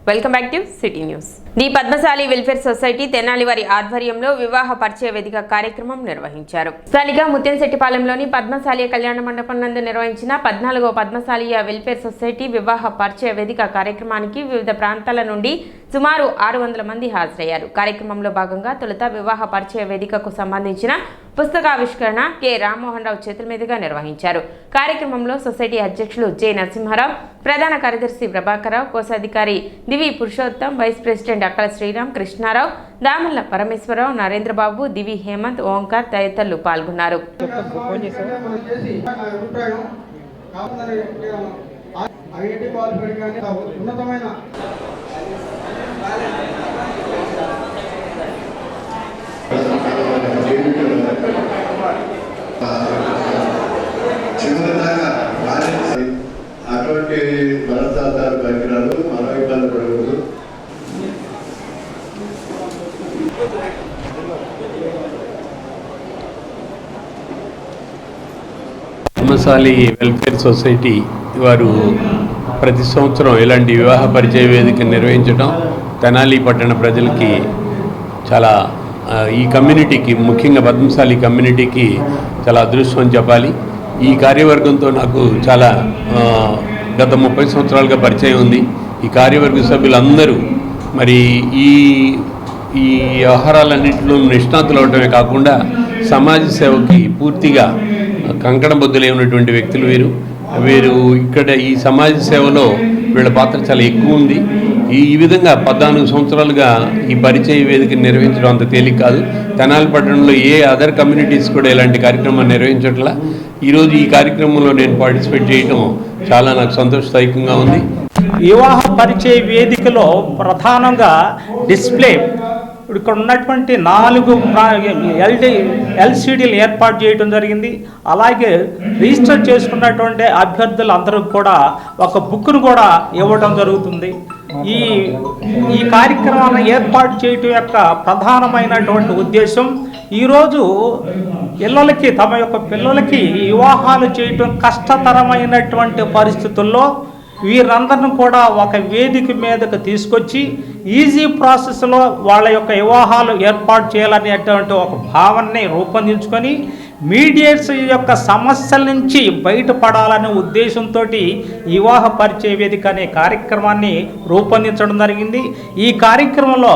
Welcome back to city news. The Padmashali welfare society Tenali వారి ఆధ్వర్యంలో వివాహ పరిచయ వేదిక కార్యక్రమం నిర్వహించారు. స్థానిక ముత్యంశెట్టిపాలెంలోని పద్మశాలియ కళ్యాణ మండపం నందు నిర్వహించిన 14వ పద్మశాలియ వెల్ఫేర్ సొసైటీ వివాహ పరిచయ వేదిక కార్యక్రమానికి వివిధ ప్రాంతాల నుండి సుమారు 600 మంది హాజరయ్యారు. కార్యక్రమంలో భాగంగా తొలుత వివాహ పరిచయ వేదికకు సంబంధించిన పుస్తకావిష్కరణ కె రామ్మోహన్ రావు చేతుల మీదుగా నిర్వహించారు. కార్యక్రమంలో సొసైటీ అధ్యక్షులు జె నరసింహారావు, ప్రధాన కార్యదర్శి ప్రభాకరరావు, కోశాధికారి దివి పురుషోత్తం, వైస్ ప్రెసిడెంట్ అక్కల శ్రీరామ్, కృష్ణారావు, దామల్ల పరమేశ్వరరావు, నరేంద్రబాబు, దివి హేమంత్, ఓంకార్ తదితరులు పాల్గొన్నారు. అటువంటి మనస్తాలు పరికరాలు మనం ఇబ్బంది పడకూడదు. పద్మశాలి వెల్ఫేర్ సొసైటీ వారు ప్రతి సంవత్సరం ఇలాంటి వివాహ పరిచయ వేదిక నిర్వహించడం తెనాలి పట్టణ ప్రజలకి చాలా ఈ కమ్యూనిటీకి, ముఖ్యంగా పద్మశాలి కమ్యూనిటీకి చాలా అదృష్టం అని చెప్పాలి. ఈ కార్యవర్గంతో నాకు చాలా గత 30 సంవత్సరాలుగా పరిచయం ఉంది. ఈ కార్యవర్గ సభ్యులందరూ మరి ఈ ఈ వ్యవహారాలన్నింటిలో నిష్ణాతులు అవడమే కాకుండా సమాజ సేవకి పూర్తిగా కంకణబద్దులై ఉన్నటువంటి వ్యక్తులు వీరు ఇక్కడ ఈ సమాజ సేవలో వీళ్ళ పాత్ర చాలా ఎక్కువ ఉంది. ఈ విధంగా 14 సంవత్సరాలుగా ఈ పరిచయ వేదిక నిర్వహించడం అంత తేలిక కాదు. తెనాలి పట్టణంలో ఏ అదర్ కమ్యూనిటీస్ కూడా ఇలాంటి కార్యక్రమాన్ని నిర్వహించట్లా. ఈరోజు ఈ కార్యక్రమంలో నేను పార్టిసిపేట్ చేయడం చాలా నాకు సంతోషదాయకంగా ఉంది. వివాహ పరిచయ వేదికలో ప్రధానంగా డిస్ప్లే ఇక్కడ ఉన్నటువంటి 4 ఎల్సిడీలు ఏర్పాటు చేయడం జరిగింది. అలాగే రిజిస్టర్ చేసుకున్నటువంటి అభ్యర్థులందరూ కూడా ఒక బుక్ను కూడా ఇవ్వడం జరుగుతుంది. ఈ కార్యక్రమాన్ని ఏర్పాటు చేయటం యొక్క ప్రధానమైనటువంటి ఉద్దేశం, ఈరోజు పిల్లలకి తమ యొక్క పిల్లలకి వివాహాలు చేయటం కష్టతరమైనటువంటి పరిస్థితుల్లో వీరందరిని కూడా ఒక వేదిక మీదకు తీసుకొచ్చి ఈజీ ప్రాసెస్లో వాళ్ళ యొక్క వివాహాలు ఏర్పాటు చేయాలనేటువంటి ఒక భావనని రూపొందించుకొని మీడియేట్స్ యొక్క సమస్యల నుంచి బయటపడాలనే ఉద్దేశంతో వివాహ పరిచయ వేదిక అనే కార్యక్రమాన్ని రూపొందించడం జరిగింది. ఈ కార్యక్రమంలో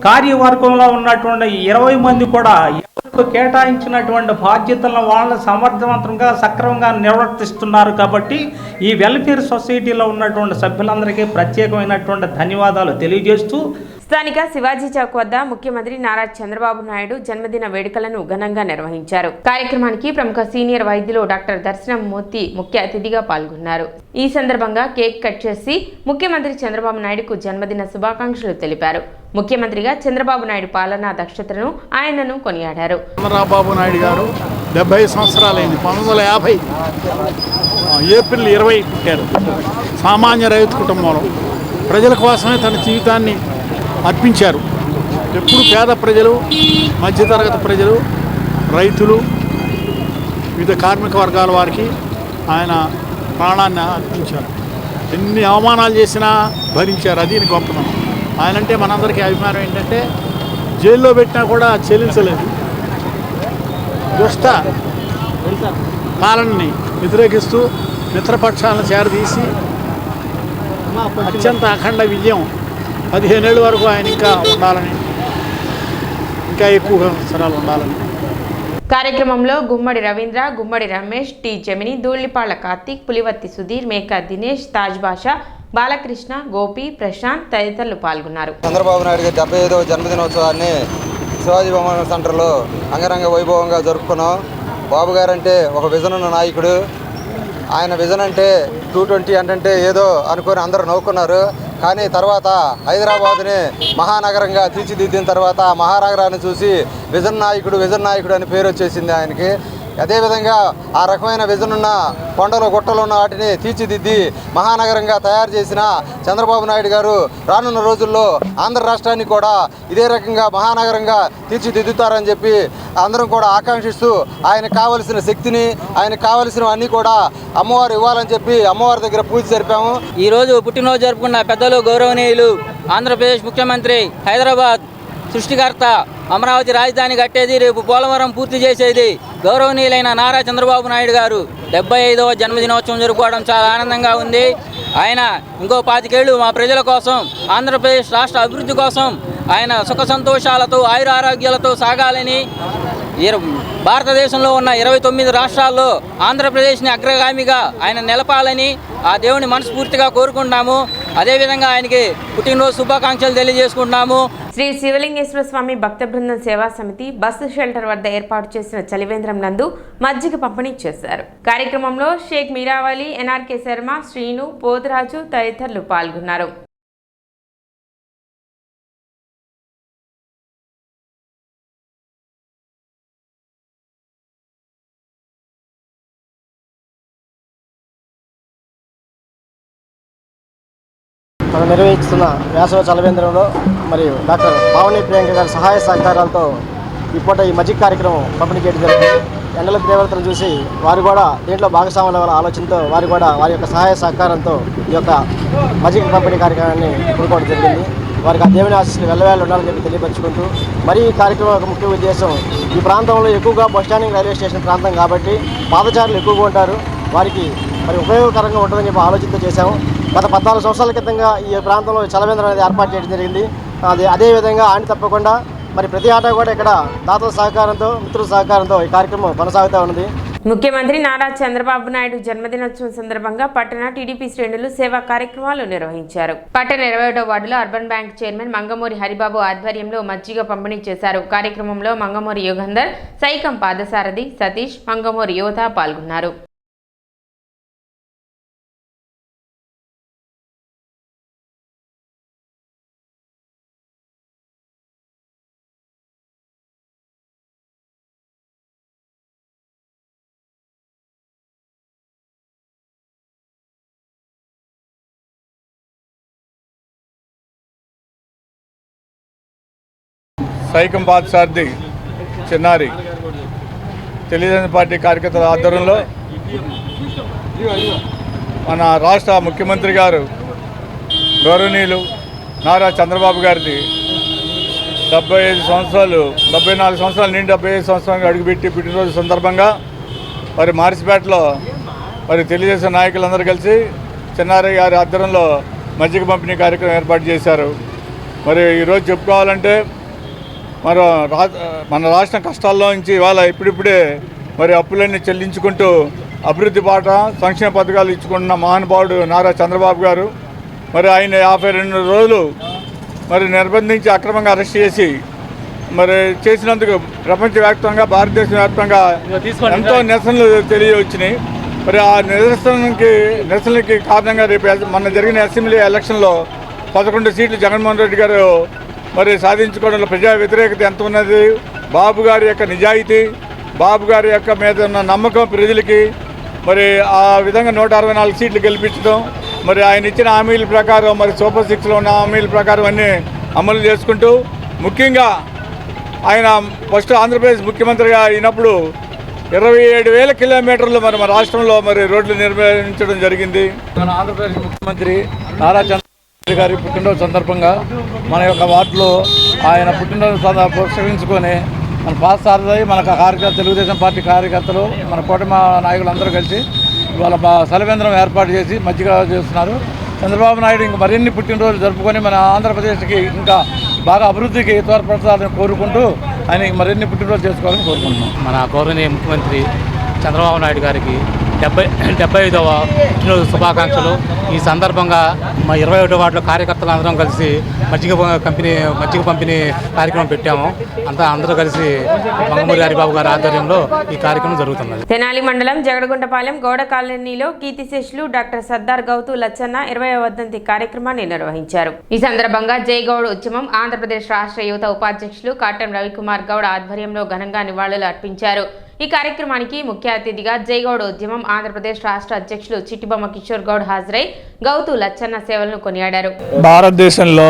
కార్యవర్గంలో ఉన్నటువంటి 20 మంది కూడా ఎవరికి కేటాయించినటువంటి బాధ్యతలను వాళ్ళని సమర్థవంతంగా సక్రమంగా నిర్వర్తిస్తున్నారు. కాబట్టి ఈ వెల్ఫేర్ సొసైటీలో ఉన్నటువంటి సభ్యులందరికీ ప్రత్యేకమైనటువంటి ధన్యవాదాలు తెలియజేస్తూ, స్థానిక శివాజీ చౌక్ వద్ద ముఖ్యమంత్రి నారా చంద్రబాబు నాయుడు జన్మదిన వేడుకలను ఘనంగా నిర్వహించారు. కార్యక్రమానికి ప్రముఖ సీనియర్ వైద్యులు డాక్టర్ దర్శనం మూర్తి ముఖ్య అతిథిగా పాల్గొన్నారు. ఈ సందర్భంగా కేక్ కట్ చేసి ముఖ్యమంత్రి చంద్రబాబు నాయుడుకు జన్మదిన శుభాకాంక్షలు తెలిపారు. ముఖ్యమంత్రిగా చంద్రబాబు నాయుడు పాలనా దక్షతను ఆయనను కొనియాడారు. చంద్రబాబు నాయుడు గారు 70 సంవత్సరాలైంది. 1950 ఏప్రిల్ 20 పుట్టారు. సామాన్య రైతు కుటుంబంలో ప్రజల కోసమే తన జీవితాన్ని అర్పించారు. ఎప్పుడు పేద ప్రజలు, మధ్యతరగతి ప్రజలు, రైతులు, వివిధ కార్మిక వర్గాల వారికి ఆయన ప్రాణాన్ని అర్పించారు. ఎన్ని అవమానాలు చేసినా భరించారు. అది గొప్పతనం. ఆయన అంటే మనందరికీ అభిమానం ఏంటంటే జైల్లో పెట్టినా కూడా చెల్లించలేదు. దుష్ట పాలనని వ్యతిరేకిస్తూ మిత్రపక్షాలను చేరదీసి అత్యంత అఖండ విజయం 15 ఏళ్ళ వరకు ఆయన ఇంకా ఉండాలని, ఇంకా ఎక్కువ సంవత్సరాలు ఉండాలని. కార్యక్రమంలో గుమ్మడి రవీంద్ర, గుమ్మడి రమేష్, టి జమిని, ధూళిపాళ్ల కార్తీక్, పులివర్తి సుధీర్, మేకా దినేష్, తాజ్ బాషా, బాలకృష్ణ, గోపి, ప్రశాంత్ తదితరులు పాల్గొన్నారు. చంద్రబాబు నాయుడు గారి 75వ జన్మదినోత్సవాన్ని శివాజీ బొమ్మ సెంటర్లో అంగరంగ వైభవంగా జరుపుకున్నాం. బాబు గారు అంటే ఒక విజన్ ఉన్న నాయకుడు. ఆయన విజన్ అంటే 220 అంటే ఏదో అనుకొని అందరూ నవ్వుకున్నారు. కానీ తర్వాత హైదరాబాద్ని మహానగరంగా తీర్చిదిద్దిన తర్వాత మహానగరాన్ని చూసి విజన్ నాయకుడు అని పేరు వచ్చేసింది ఆయనకి. అదేవిధంగా ఆ రకమైన విజన్ ఉన్న కొండలు గుట్టలు ఉన్న వాటిని తీర్చిదిద్ది మహానగరంగా తయారు చేసిన చంద్రబాబు నాయుడు గారు రానున్న రోజుల్లో ఆంధ్ర రాష్ట్రాన్ని కూడా ఇదే రకంగా మహానగరంగా తీర్చిదిద్దుతారని చెప్పి అందరం కూడా ఆకాంక్షిస్తూ ఆయనకు కావలసిన శక్తిని ఆయనకు కావలసినవన్నీ కూడా అమ్మవారు ఇవ్వాలని చెప్పి అమ్మవారి దగ్గర పూజ జరిపాము. ఈరోజు పుట్టినరోజు జరుపుకున్న పెద్దలు గౌరవనీయులు ఆంధ్రప్రదేశ్ ముఖ్యమంత్రి, హైదరాబాద్ సృష్టికర్త, అమరావతి రాజధాని కట్టేది, రేపు పోలవరం పూర్తి చేసేది గౌరవనీయులైన నారా చంద్రబాబు నాయుడు గారు 75వ జన్మదినోత్సవం జరుపుకోవడం చాలా ఆనందంగా ఉంది. ఆయన ఇంకో 25 ఏళ్ళు మా ప్రజల కోసం, ఆంధ్రప్రదేశ్ రాష్ట్ర అభివృద్ధి కోసం ఆయన సుఖ సంతోషాలతో ఆయురారోగ్యాలతో సాగాలని, భారతదేశంలో ఉన్న 29 రాష్ట్రాల్లో ఆంధ్రప్రదేశ్ని అగ్రగామిగా ఆయన నిలపాలని ఆ దేవుని మనస్ఫూర్తిగా కోరుకుంటున్నాము. అదేవిధంగా ఆయనకి పుట్టినరోజు శుభాకాంక్షలు తెలియజేసుకుంటున్నాము. శ్రీ శివలింగేశ్వర స్వామి భక్త బృందం సేవా సమితి బస్సు షెల్టర్ వద్ద ఏర్పాటు చేసిన చలివేంద్రం నందు మజ్జిగ పంపిణీ చేశారు. కార్యక్రమంలో షేక్ మీరావలి, ఎన్ఆర్కే శర్మ, శ్రీను, పోతురాజు తదితరులు పాల్గొన్నారు. మనం నిర్వహిస్తున్న వేసవి చలవేంద్రంలో మరియు డాక్టర్ పావని ప్రియాంక గారి సహాయ సహకారాలతో ఈ మజ్జిగ కార్యక్రమం పంపిణీ చేయడం జరిగింది. ఎండల తీవ్రతను చూసి వారు కూడా దీంట్లో భాగస్వాముల ఆలోచనతో వారి యొక్క సహాయ సహకారంతో ఈ యొక్క మజ్జిగ పంపిణీ కార్యక్రమాన్ని పూనుకోవడం జరిగింది. వారికి ఆ దేవుని ఆశీస్సులు వెళ్ళవేళ్ళు ఉండాలని చెప్పి తెలియపరుచుకుంటూ, మరి ఈ కార్యక్రమం యొక్క ముఖ్య ఉద్దేశం, ఈ ప్రాంతంలో ఎక్కువగా బస్ స్టాండింగ్ రైల్వే స్టేషన్ ప్రాంతం కాబట్టి పాదచారులు ఎక్కువగా ఉంటారు, వారికి మరి ఉపయోగకరంగా ఉంటుందని చెప్పి ఆలోచనతో చేశాము. గత 14 సంవత్సరాల క్రితంగా ఈ ప్రాంతంలో చలవేంద్రం అనేది ఏర్పాటు చేయడం జరిగింది. అదేవిధంగా ఆయన తప్పకుండా మరి ప్రతి ఆట కూడా ఇక్కడ దాతల సహకారంతో, మిత్రుల సహకారంతో ఈ కార్యక్రమం కొనసాగుతూ ఉన్నది. ముఖ్యమంత్రి నారా చంద్రబాబు నాయుడు జన్మదినోత్సవం సందర్భంగా పట్టణ టీడీపీ శ్రేణులు సేవా కార్యక్రమాలు నిర్వహించారు. పట్టణ 21వ వార్డులో urban bank chairman Mangamuri Haribabu ఆధ్వర్యంలో మజ్జిగ పంపిణీ చేశారు. కార్యక్రమంలో మంగమూరి యుగంధర్, సైకం పాదసారథి, సతీష్, మంగమూరి యువత పాల్గొన్నారు. సైకం పాదసారథి చిన్నారి తెలుగుదేశం పార్టీ కార్యకర్తల ఆధ్వర్యంలో మన రాష్ట్ర ముఖ్యమంత్రి గారు గౌరవనీయులు నారా చంద్రబాబు గారిది 74 సంవత్సరాలు నుండి 75 సంవత్సరాలకు అడుగుపెట్టి పుట్టినరోజు సందర్భంగా మరి మార్చిపేటలో మరి తెలుగుదేశం నాయకులందరూ కలిసి చిన్నారి గారి ఆధ్వర్యంలో మజ్జిగ పంపిణీ కార్యక్రమం ఏర్పాటు చేశారు. మరి ఈరోజు చెప్పుకోవాలంటే మన రాష్ట్రం కష్టాల్లో నుంచి ఇవాళ ఇప్పుడిప్పుడే మరి అప్పులన్నీ చెల్లించుకుంటూ అభివృద్ధి బాట, సంక్షేమ పథకాలు ఇచ్చుకుంటున్న మహానుభావుడు నారా చంద్రబాబు గారు మరి ఆయన 52 రోజులు మరి నిర్బంధించి అక్రమంగా అరెస్ట్ చేసి మరి చేసినందుకు ప్రపంచవ్యాప్తంగా, భారతదేశ వ్యాప్తంగా ఎంతో నిరసనలు తెలియవచ్చినాయి. మరి ఆ నిరసనలకి కారణంగా రేపు మొన్న జరిగిన అసెంబ్లీ ఎలక్షన్లో 11 సీట్లు జగన్మోహన్ రెడ్డి గారు మరి సాధించుకోవడంలో ప్రజా వ్యతిరేకత ఎంత ఉన్నది, బాబు గారి యొక్క నిజాయితీ, బాబు గారి యొక్క మీద ఉన్న నమ్మకం ప్రజలకి మరి ఆ విధంగా 164 సీట్లు గెలిపించడం, మరి ఆయన ఇచ్చిన హామీల ప్రకారం మరి సూపర్ 6లో ఉన్న హామీల ప్రకారం అన్నీ అమలు చేసుకుంటూ, ముఖ్యంగా ఆయన ఫస్ట్ ఆంధ్రప్రదేశ్ ముఖ్యమంత్రిగా అయినప్పుడు 27,000 కిలోమీటర్లు మరి మన రాష్ట్రంలో మరి రోడ్లు నిర్మించడం జరిగింది. మన ఆంధ్రప్రదేశ్ ముఖ్యమంత్రి నారా చంద్రబాబు గారి పుట్టినరోజు సందర్భంగా మన యొక్క వార్డులో ఆయన పుట్టినరోజు పురస్కరించుకొని మన పాదసారథి, మన తెలుగుదేశం పార్టీ కార్యకర్తలు, మన కూటమి నాయకులందరూ కలిసి ఇవాళ చలివేంద్రం ఏర్పాటు చేసి మజ్జిగ చేస్తున్నారు. చంద్రబాబు నాయుడు ఇంక మరిన్ని పుట్టినరోజులు జరుపుకొని మన ఆంధ్రప్రదేశ్కి ఇంకా బాగా అభివృద్ధికి తోడ్పడాలని కోరుకుంటూ ఆయన మరిన్ని పుట్టినరోజు చేసుకోవాలని కోరుకుంటున్నాం. మన గౌరవనీయ ముఖ్యమంత్రి చంద్రబాబు నాయుడు గారికి 75వ పుట్టినరోజు శుభాకాంక్షలు. ఈ సందర్భంగా మా 21వ వార్డులో కార్యకర్తలు అందరం కలిసి మజ్జిగ పంపిణీ కార్యక్రమం పెట్టాము. అందరూ కలిసి మంగమూరి హరిబాబు గారి ఆధ్వర్యంలో ఈ కార్యక్రమం జరుగుతున్నది. తెనాలి మండలం జగడగుంటపాలెం గౌడ కాలనీలో కీర్తిశేషులు డాక్టర్ సర్దార్ గౌతు లచ్చన్న 20వ వర్ధంతి కార్యక్రమాన్ని నిర్వహించారు. ఈ సందర్భంగా జై గౌడ్ ఉద్యమం ఆంధ్రప్రదేశ్ రాష్ట్ర యువత ఉపాధ్యక్షులు కాటం రవికుమార్ గౌడ్ ఆధ్వర్యంలో ఘనంగా నివాళులు అర్పించారు. ఈ కార్యక్రమానికి ముఖ్య అతిథిగా జైగౌడ్ ఉద్యమం ఆంధ్రప్రదేశ్ రాష్ట్ర అధ్యక్షులు చిట్టిబొమ్మ కిషోర్ గౌడ్ హాజరై గౌతు లచ్చన్న సేవలను కొనియాడారు. భారతదేశంలో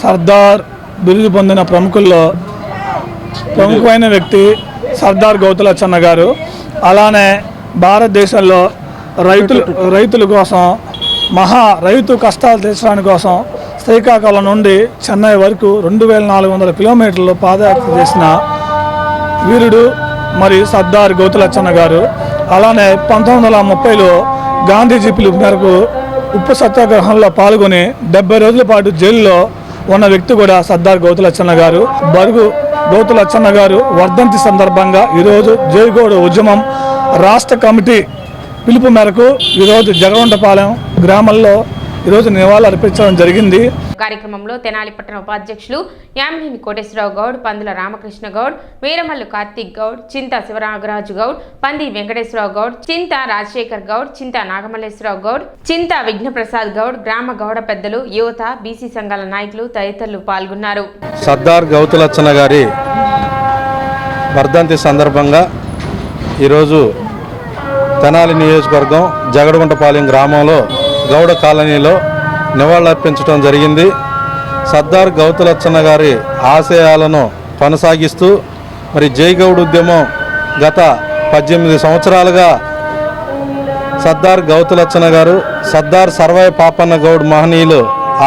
సర్దార్ బిరుదు పొందిన ప్రముఖమైన వ్యక్తి సర్దార్ గౌతు లచ్చన్న గారు. అలానే భారతదేశంలో రైతుల కోసం రైతు కష్టాలు తీర్చడానికి కోసం శ్రీకాకుళం నుండి చెన్నై వరకు 2400 కిలోమీటర్లు పాదయాత్ర చేసిన వీరుడు మరియు సర్దార్ గౌతు లచ్చన్న గారు. అలానే 1930లో గాంధీజీ పిలుపు మేరకు ఉప్పు సత్యాగ్రహంలో పాల్గొని 70 రోజుల పాటు జైల్లో ఉన్న వ్యక్తి కూడా సర్దార్ గౌతు లచ్చన్న గారు. బరుగు గౌతు లచ్చన్న గారు వర్ధంతి సందర్భంగా ఈరోజు జైగౌడ్ ఉద్యమం రాష్ట్ర కమిటీ పిలుపు మేరకు ఈరోజు జగవంటపాలెం గ్రామంలో ఈరోజు నివాళులు అర్పించడం జరిగింది. కార్యక్రమంలో తెనాలి పట్టణ ఉపాధ్యక్షులు యామినేని కోటేశ్వరరావు గౌడ్, పందుల రామకృష్ణ గౌడ్, వీరమల్లు కార్తిక్ గౌడ్, చింత శివరాగరాజు గౌడ్, పంది వెంకటేశ్వరరావు గౌడ్, చింత రాజశేఖర్ గౌడ్, చింత నాగమల్లేశ్వరరావు గౌడ్, చింత విఘ్నప్రసాద్ గౌడ్, గ్రామ గౌడ పెద్దలు, యువత, బీసీ సంఘాల నాయకులు తదితరులు పాల్గొన్నారు. సర్దార్ గౌతు లచ్చన్న గారి వర్ధంతి సందర్భంగా ఈరోజు తెనాలి నియోజకవర్గం జగడగుంటపాలెం గ్రామంలో గౌడ కాలనీలో నివాళులర్పించడం జరిగింది. సర్దార్ గౌతు లచ్చన్న గారి ఆశయాలను కొనసాగిస్తూ మరి జైగౌడ్ ఉద్యమం గత 18 సంవత్సరాలుగా సర్దార్ గౌతు లచ్చన్న గారు, సర్దార్ సర్వాయి పాపన్న గౌడ్ మహనీయులు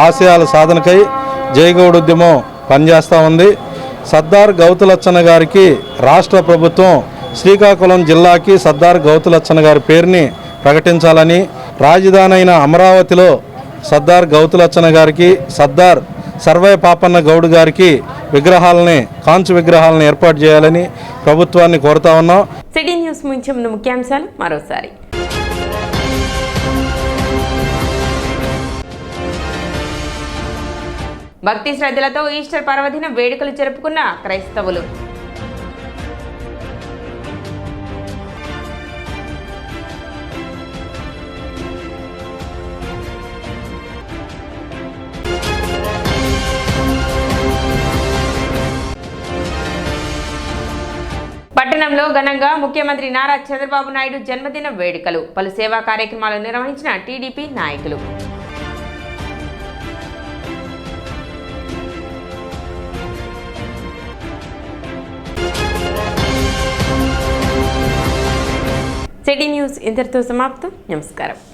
ఆశయాల సాధనకై జైగౌడ్ ఉద్యమం పనిచేస్తూ ఉంది. సర్దార్ గౌతు లచ్చన్న గారికి రాష్ట్ర ప్రభుత్వం శ్రీకాకుళం జిల్లాకి సర్దార్ గౌతు లచ్చన్న గారి పేరుని ప్రకటించాలని, రాజధాని అయిన అమరావతిలో సర్దార్ గౌతు లచ్చన్న గారికి, సర్దార్ సర్వాయి పాపన్న గౌడ్ గారికి కాంచు విగ్రహాలను ఏర్పాటు చేయాలని ప్రభుత్వాన్ని కోరుతా ఉన్నాం. సిటీ న్యూస్ ముంచే ముందు ముఖ్యాంశాలు మరోసారి. భక్తి శ్రద్ధలతో ఈస్టర్ పర్వదిన వేడుకలు జరుపుకున్న క్రైస్తవులు. పట్టణంలో ఘనంగా ముఖ్యమంత్రి నారా చంద్రబాబు నాయుడు జన్మదిన వేడుకలు. పలు సేవా కార్యక్రమాలు నిర్వహించిన టీడీపీ నాయకులు. సిటీ న్యూస్ ఇంతటితో సమాప్తం. నమస్కారం.